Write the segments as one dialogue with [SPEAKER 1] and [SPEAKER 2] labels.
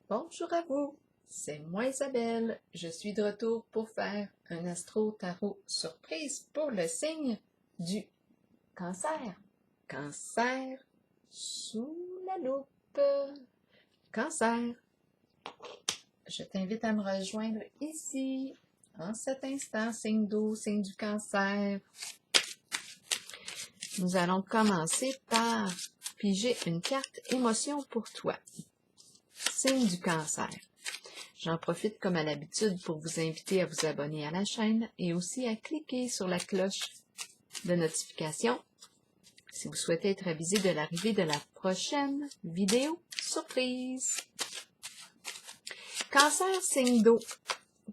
[SPEAKER 1] Bonjour à vous, c'est moi Isabelle. Je suis de retour pour faire un astro-tarot surprise pour le signe du cancer. Cancer sous la loupe. Cancer, je t'invite à me rejoindre ici, en cet instant, signe d'eau, signe du cancer. Nous allons commencer par piger une carte émotion pour toi. Signe du cancer. J'en profite comme à l'habitude pour vous inviter à vous abonner à la chaîne et aussi à cliquer sur la cloche de notification si vous souhaitez être avisé de l'arrivée de la prochaine vidéo surprise. Cancer signe d'eau.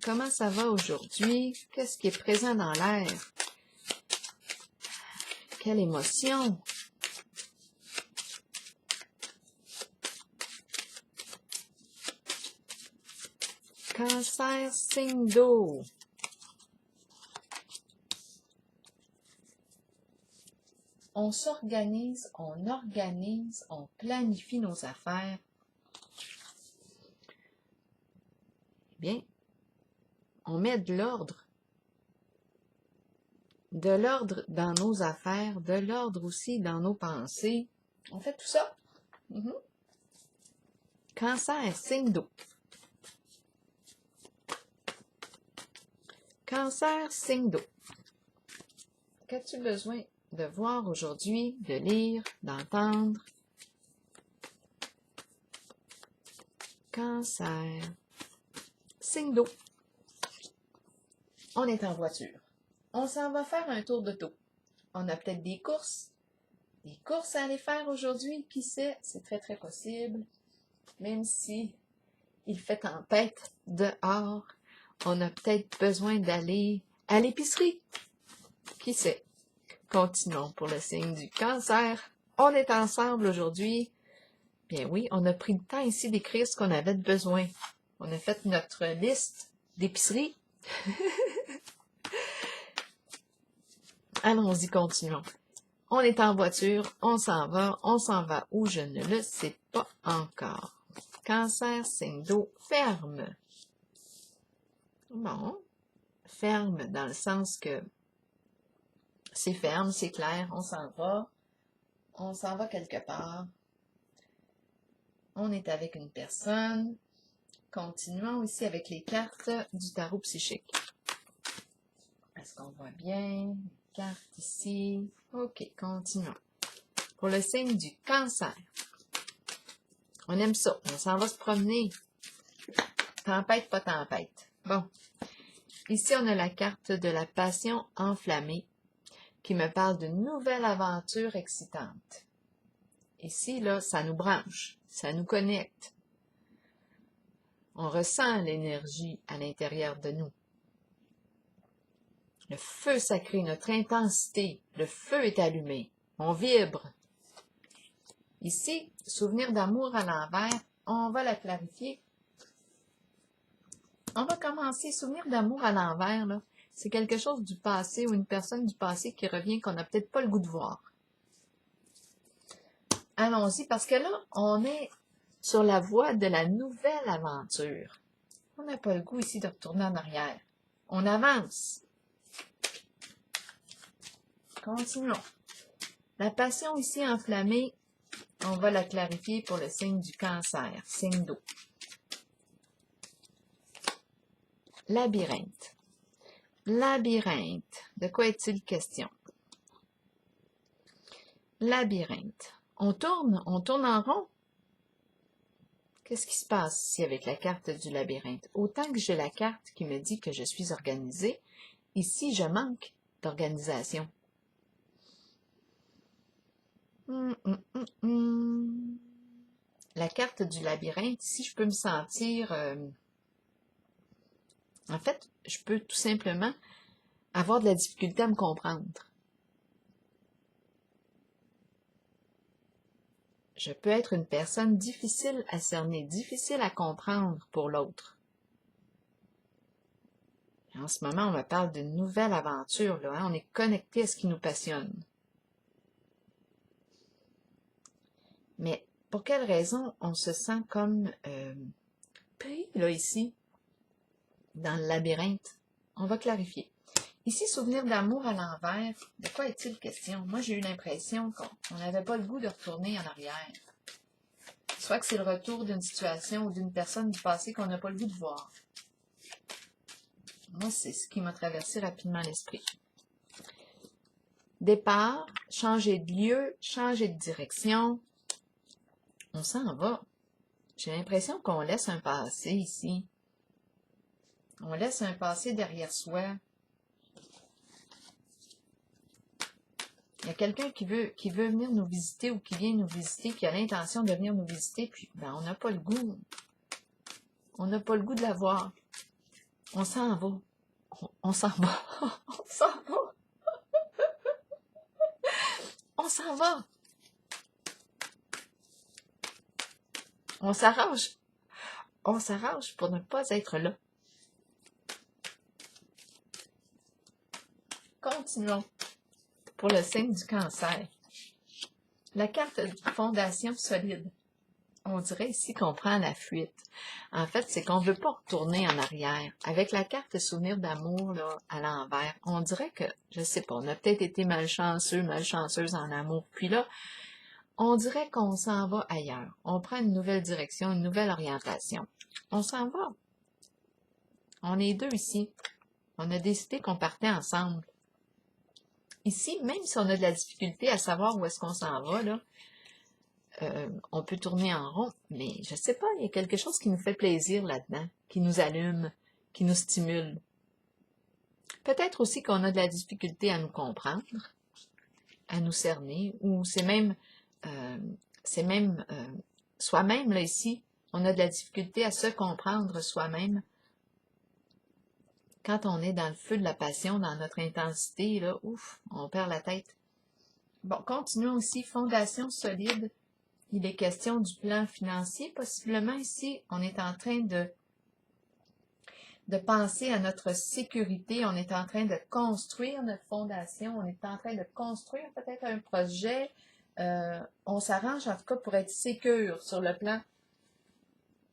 [SPEAKER 1] Comment ça va aujourd'hui? Qu'est-ce qui est présent dans l'air? Quelle émotion? Cancer signe d'eau. On s'organise, on organise, on planifie nos affaires. Eh bien, on met de l'ordre. De l'ordre dans nos affaires, de l'ordre aussi dans nos pensées. On fait tout ça. Cancer, signe d'eau. Cancer, signe d'eau. Qu'as-tu besoin de voir aujourd'hui, de lire, d'entendre? Cancer, signe d'eau. On est en voiture. On s'en va faire un tour d'auto. On a peut-être des courses à aller faire aujourd'hui, qui sait, c'est très très possible. Même si il fait tempête dehors, on a peut-être besoin d'aller à l'épicerie. Qui sait? Continuons pour le signe du cancer. On est ensemble aujourd'hui. Bien oui, on a pris le temps ici d'écrire ce qu'on avait de besoin. On a fait notre liste d'épicerie. Allons-y, continuons. On est en voiture, on s'en va où je ne le sais pas encore. Cancer, signe d'eau, ferme. Bon, ferme dans le sens que c'est ferme, c'est clair, on s'en va quelque part. On est avec une personne. Continuons ici avec les cartes du tarot psychique. Est-ce qu'on voit bien? Les cartes ici. OK, continuons. Pour le signe du cancer. On aime ça. On s'en va se promener. Tempête, pas tempête. Bon. Ici, on a la carte de la passion enflammée qui me parle d'une nouvelle aventure excitante. Ici, là, ça nous branche. Ça nous connecte. On ressent l'énergie à l'intérieur de nous. Le feu sacré, notre intensité, le feu est allumé. On vibre. Ici, souvenir d'amour à l'envers, on va la clarifier. On va commencer. Souvenir d'amour à l'envers, là. C'est quelque chose du passé ou une personne du passé qui revient qu'on n'a peut-être pas le goût de voir. Allons-y, parce que là, on est sur la voie de la nouvelle aventure. On n'a pas le goût ici de retourner en arrière. On avance. Continuons. La passion ici enflammée, on va la clarifier pour le signe du cancer, signe d'eau. Labyrinthe. Labyrinthe. De quoi est-il question? Labyrinthe. On tourne en rond. Qu'est-ce qui se passe ici avec la carte du labyrinthe? Autant que j'ai la carte qui me dit que je suis organisée, ici, je manque d'organisation. La carte du labyrinthe, ici, je peux me sentir... en fait, je peux tout simplement avoir de la difficulté à me comprendre. Je peux être une personne difficile à cerner, difficile à comprendre pour l'autre. En ce moment, on me parle d'une nouvelle aventure, là, hein? On est connecté à ce qui nous passionne. Mais pour quelle raison on se sent comme pris, là, ici, dans le labyrinthe. On va clarifier. Ici, souvenir d'amour à l'envers, de quoi est-il question? Moi, j'ai eu l'impression qu'on n'avait pas le goût de retourner en arrière. Soit que c'est le retour d'une situation ou d'une personne du passé qu'on n'a pas le goût de voir. Moi, c'est ce qui m'a traversé rapidement l'esprit. Départ, changer de lieu, changer de direction. On s'en va. J'ai l'impression qu'on laisse un passé ici. On laisse un passé derrière soi. Il y a quelqu'un qui veut venir nous visiter ou qui vient nous visiter, qui a l'intention de venir nous visiter, puis ben, on n'a pas le goût. On n'a pas le goût de la voir. On s'en va. On s'en va. On s'en va. On s'en va. On s'arrange. On s'arrange pour ne pas être là. Continuons. Pour le signe du cancer. La carte de fondation solide. On dirait ici qu'on prend la fuite. En fait, c'est qu'on ne veut pas retourner en arrière. Avec la carte souvenir d'amour là, à l'envers, on dirait que, je sais pas, on a peut-être été malchanceux, malchanceuse en amour. Puis là, on dirait qu'on s'en va ailleurs. On prend une nouvelle direction, une nouvelle orientation. On s'en va. On est deux ici. On a décidé qu'on partait ensemble. Ici, même si on a de la difficulté à savoir où est-ce qu'on s'en va, là, on peut tourner en rond, mais je sais pas, il y a quelque chose qui nous fait plaisir là-dedans, qui nous allume, qui nous stimule. Peut-être aussi qu'on a de la difficulté à nous comprendre, à nous cerner, ou c'est même soi-même, là, ici, on a de la difficulté à se comprendre soi-même. Quand on est dans le feu de la passion, dans notre intensité, là, ouf, on perd la tête. Bon, continuons aussi, fondation solide. Il est question du plan financier. Possiblement ici, on est en train de penser à notre sécurité. On est en train de construire notre fondation. On est en train de construire peut-être un projet. On s'arrange en tout cas pour être sécure sur le plan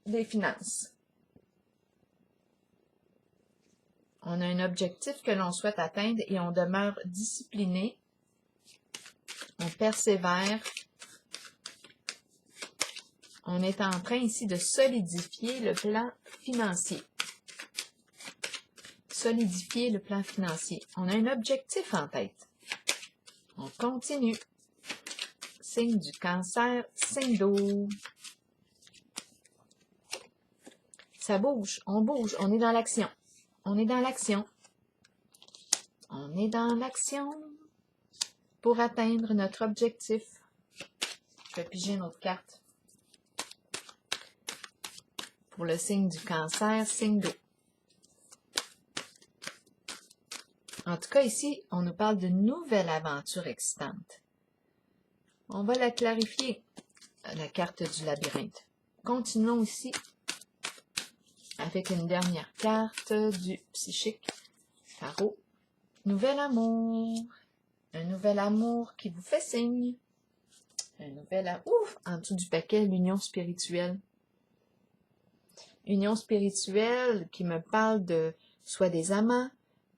[SPEAKER 1] des finances. On a un objectif que l'on souhaite atteindre et on demeure discipliné. On persévère. On est en train ici de solidifier le plan financier. Solidifier le plan financier. On a un objectif en tête. On continue. Signe du cancer, signe d'eau. Ça bouge, on est dans l'action. On est dans l'action. On est dans l'action pour atteindre notre objectif. Je vais piger une autre carte. Pour le signe du cancer, signe d'eau. En tout cas, ici, on nous parle d'une nouvelle aventure excitante. On va la clarifier, la carte du labyrinthe. Continuons ici avec une dernière carte du psychique tarot. Nouvel amour. Un nouvel amour qui vous fait signe. Un nouvel amour. Ouf! En dessous du paquet, l'union spirituelle. Union spirituelle qui me parle de soit des amants,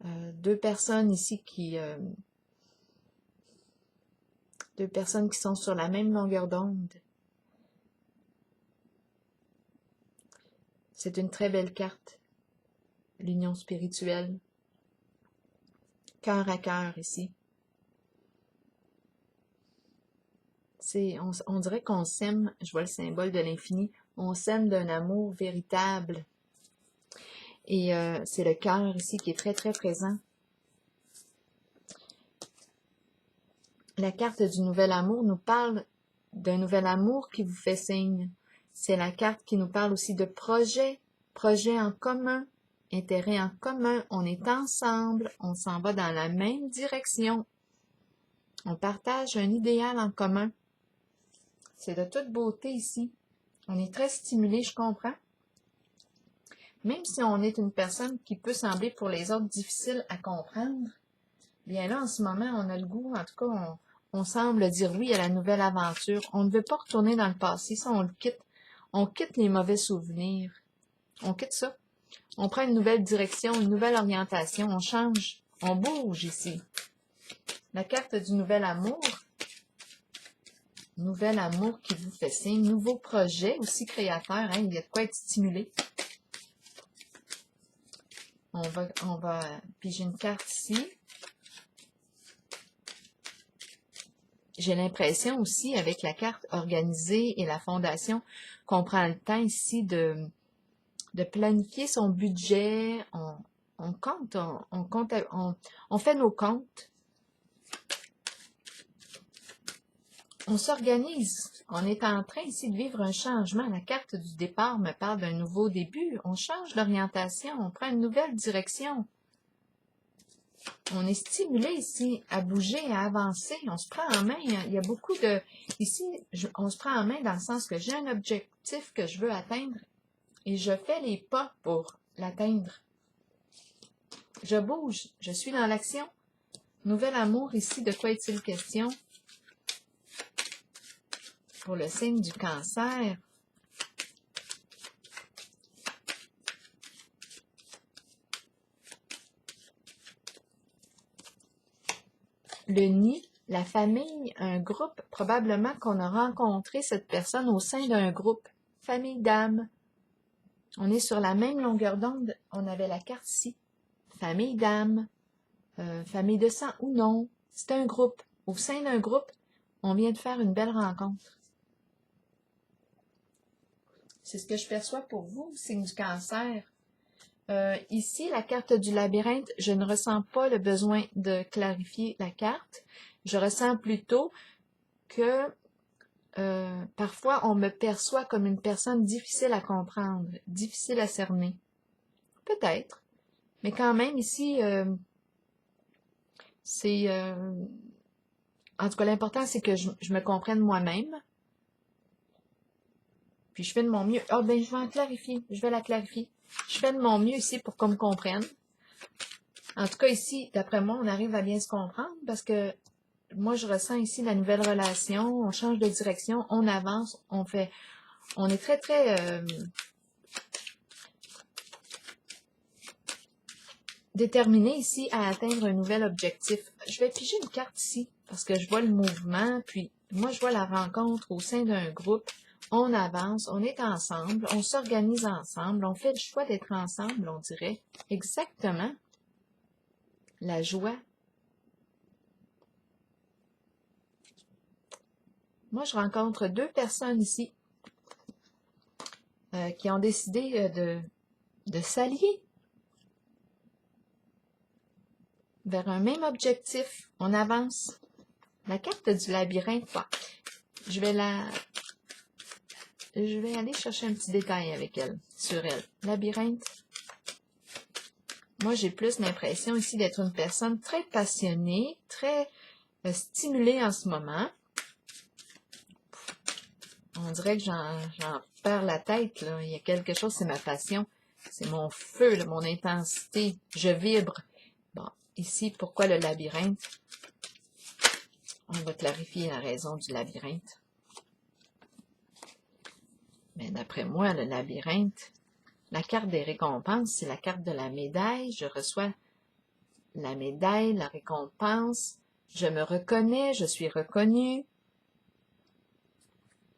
[SPEAKER 1] deux personnes ici deux personnes qui sont sur la même longueur d'onde. C'est une très belle carte, l'union spirituelle. Cœur à cœur ici. On dirait qu'on s'aime, je vois le symbole de l'infini, on s'aime d'un amour véritable. Et c'est le cœur ici qui est très très présent. La carte du nouvel amour nous parle d'un nouvel amour qui vous fait signe. C'est la carte qui nous parle aussi de projet en commun, intérêt en commun. On est ensemble, on s'en va dans la même direction. On partage un idéal en commun. C'est de toute beauté ici. On est très stimulé, je comprends. Même si on est une personne qui peut sembler pour les autres difficile à comprendre, bien là, en ce moment, on a le goût, en tout cas, on semble dire oui à la nouvelle aventure. On ne veut pas retourner dans le passé, ça, on le quitte. On quitte les mauvais souvenirs. On quitte ça. On prend une nouvelle direction, une nouvelle orientation. On change. On bouge ici. La carte du nouvel amour. Nouvel amour qui vous fait signe. Nouveau projet aussi créateur. Hein? Il y a de quoi être stimulé. On va piger une carte ici. J'ai l'impression aussi, avec la carte organisée et la fondation, qu'on prend le temps ici de planifier son budget. On compte, on fait nos comptes. On s'organise. On est en train ici de vivre un changement. La carte du départ me parle d'un nouveau début. On change d'orientation. On prend une nouvelle direction. On est stimulé ici à bouger, à avancer. On se prend en main. Il y a beaucoup de... Ici, on se prend en main dans le sens que j'ai un objectif que je veux atteindre et je fais les pas pour l'atteindre. Je bouge. Je suis dans l'action. Nouvel amour ici. De quoi est-il question? Pour le signe du Cancer. Le nid, la famille, un groupe, probablement qu'on a rencontré cette personne au sein d'un groupe. Famille d'âme. On est sur la même longueur d'onde. On avait la carte ici. Famille d'âme, famille de sang ou non. C'est un groupe. Au sein d'un groupe, on vient de faire une belle rencontre. C'est ce que je perçois pour vous, signe du Cancer. Ici, la carte du labyrinthe, je ne ressens pas le besoin de clarifier la carte. Je ressens plutôt que parfois, on me perçoit comme une personne difficile à comprendre, difficile à cerner. Peut-être. Mais quand même, ici, c'est... en tout cas, l'important, c'est que je me comprenne moi-même. Puis je fais de mon mieux. Ah, ben, je vais en clarifier. Je vais la clarifier. Je fais de mon mieux ici pour qu'on me comprenne. En tout cas, ici, d'après moi, on arrive à bien se comprendre parce que moi, je ressens ici la nouvelle relation. On change de direction, on avance, on est très, très déterminé ici à atteindre un nouvel objectif. Je vais piger une carte ici parce que je vois le mouvement, puis moi, je vois la rencontre au sein d'un groupe. On avance, on est ensemble, on s'organise ensemble, on fait le choix d'être ensemble, on dirait. Exactement. La joie. Moi, je rencontre deux personnes ici qui ont décidé de s'allier vers un même objectif. On avance. La carte du labyrinthe, je vais aller chercher un petit détail avec elle, sur elle. Labyrinthe. Moi, j'ai plus l'impression ici d'être une personne très passionnée, très stimulée en ce moment. On dirait que j'en perds la tête, là. Il y a quelque chose, c'est ma passion. C'est mon feu, là, mon intensité. Je vibre. Bon, ici, pourquoi le labyrinthe? On va clarifier la raison du labyrinthe. Mais d'après moi, le labyrinthe, la carte des récompenses, c'est la carte de la médaille. Je reçois la médaille, la récompense. Je me reconnais, je suis reconnue.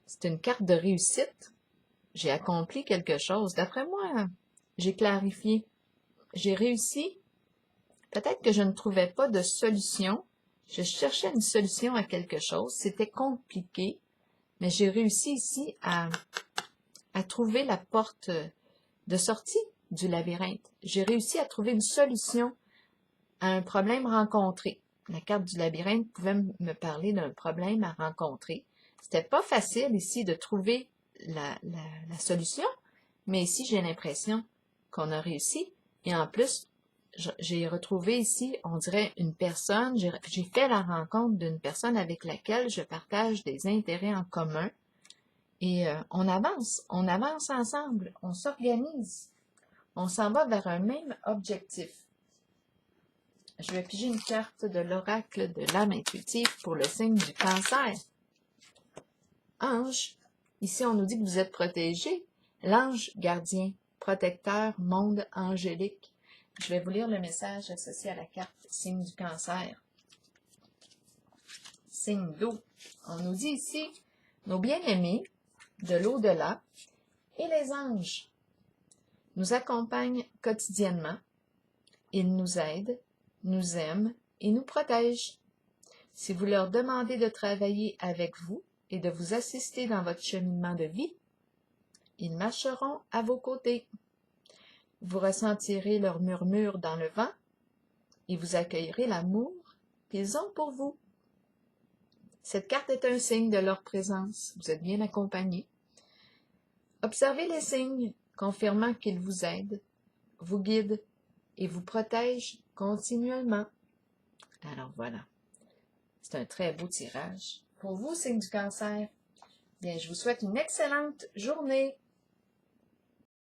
[SPEAKER 1] C'est une carte de réussite. J'ai accompli quelque chose. D'après moi, j'ai clarifié. J'ai réussi. Peut-être que je ne trouvais pas de solution. Je cherchais une solution à quelque chose. C'était compliqué. Mais j'ai réussi ici à trouver la porte de sortie du labyrinthe. J'ai réussi à trouver une solution à un problème rencontré. La carte du labyrinthe pouvait me parler d'un problème à rencontrer. C'était pas facile ici de trouver la solution, mais ici, j'ai l'impression qu'on a réussi. Et en plus, j'ai retrouvé ici, on dirait, une personne, j'ai fait la rencontre d'une personne avec laquelle je partage des intérêts en commun. Et on avance ensemble, on s'organise, on s'en va vers un même objectif. Je vais piger une carte de l'oracle de l'âme intuitive pour le signe du Cancer. Ange, ici on nous dit que vous êtes protégé. L'ange gardien protecteur, monde angélique. Je vais vous lire le message associé à la carte signe du cancer. Signe d'eau. On nous dit ici, nos bien-aimés de l'au-delà et les anges nous accompagnent quotidiennement. Ils nous aident, nous aiment et nous protègent. Si vous leur demandez de travailler avec vous et de vous assister dans votre cheminement de vie, ils marcheront à vos côtés. Vous ressentirez leur murmure dans le vent et vous accueillerez l'amour qu'ils ont pour vous. Cette carte est un signe de leur présence. Vous êtes bien accompagné. Observez les signes, confirmant qu'ils vous aident, vous guident et vous protègent continuellement. Alors voilà, c'est un très beau tirage. Pour vous, signe du cancer, bien, je vous souhaite une excellente journée.